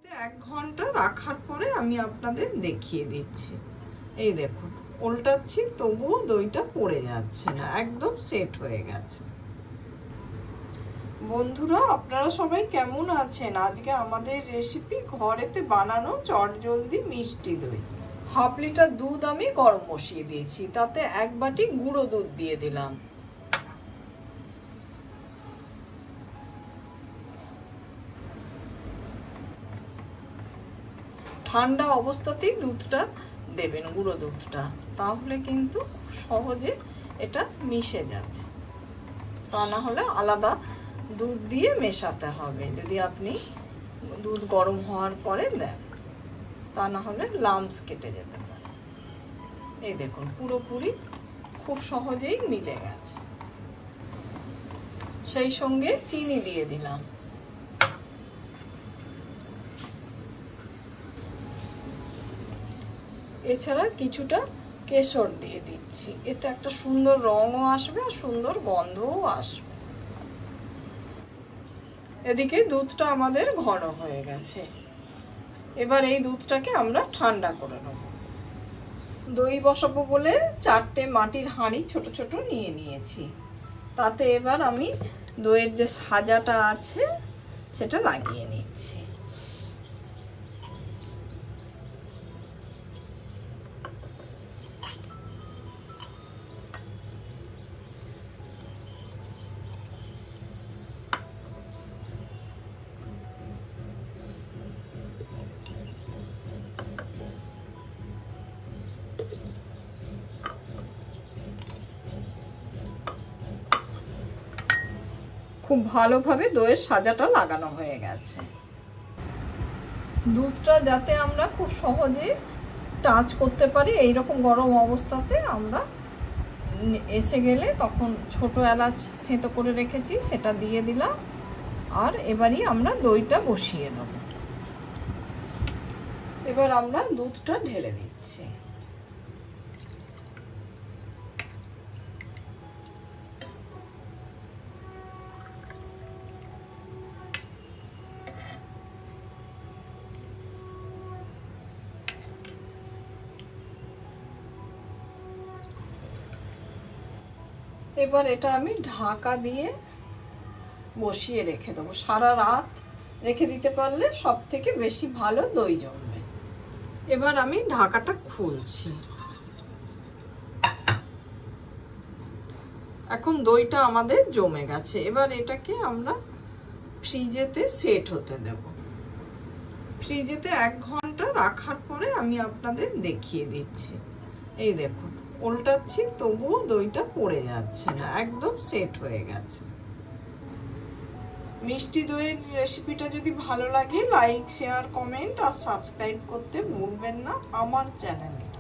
1 ঘন্টা রাখার পরে আমি আপনাদের দেখিয়ে দিচ্ছি। এই দেখুন, উল্টাচ্ছি তবুও দইটা পড়ে যাচ্ছে না, একদম সেট হয়ে গেছে। বন্ধুরা, আপনারা সবাই কেমন আছেন? আজকে আমাদের রেসিপি ঘরেতে বানানো চটজলদি মিষ্টি দই। 1/2 লিটার দুধ আমি গরম বসিয়ে দিয়েছি, তাতে 1 বাটি গুঁড়ো দুধ দিয়ে দিলাম। ঠান্ডা অবস্থাতেই দুধটা দেবেন, গুঁড়ো দুধটা, তাহলে কিন্তু সহজে এটা মিশে যাবে। তা না হলে আলাদা দুধ দিয়ে মেশাতে হবে যদি আপনি দুধ গরম হওয়ার পরে দেন, তা না হলে লাম্পস কেটে যেতে পারে। এই দেখুন, পুরোপুরি খুব সহজেই মিলে গেছে। সেই সঙ্গে চিনি দিয়ে দিলাম। এছাড়া কিছুটা কেশর দিয়ে দিচ্ছি, এতে একটা সুন্দর রঙও আসবে আর সুন্দর গন্ধও আসবে। এদিকে দুধটা আমাদের ঘন হয়ে গেছে। এবার এই দুধটাকে আমরা ঠান্ডা করে নেব। দই বসাবো বলে 4টে মাটির হাঁড়ি ছোট ছোট নিয়ে নিয়েছি। তাতে এবার আমি দইয়ের যে সাজাটা আছে সেটা লাগিয়ে নিচ্ছি। খুব ভালোভাবে দইয়ের সাজাটা লাগানো হয়ে গেছে। দুধটা যাতে আমরা খুব সহজে টাচ করতে পারি, এইরকম গরম অবস্থাতে আমরা এসে গেলে তখন ছোট এলাচ থেঁতো করে রেখেছি সেটা দিয়ে দিলাম। আর এবারই আমরা দইটা বসিয়ে দেব। এবার আমরা দুধটা ঢেলে দিচ্ছি। এবার এটা আমি ঢাকা দিয়ে বসিয়ে রেখে দেবো। সারা রাত রেখে দিতে পারলে সব থেকে বেশি ভালো দই জমবে। এবার আমি ঢাকাটা খুলছি। এখন দইটা আমাদের জমে গেছে। এবার এটাকে আমরা ফ্রিজেতে সেট হতে দেব। ফ্রিজেতে 1 ঘন্টা রাখার পরে আমি আপনাদের দেখিয়ে দিচ্ছি। এই দেখুন, উল্টাচ্ছি তবুও দইটা পড়ে যাচ্ছে না, একদম সেট হয়ে গেছে। মিষ্টি দইয়ের রেসিপিটা যদি ভালো লাগে লাইক, শেয়ার, কমেন্ট আর সাবস্ক্রাইব করতে ভুলবেন না আমার চ্যানেলটা।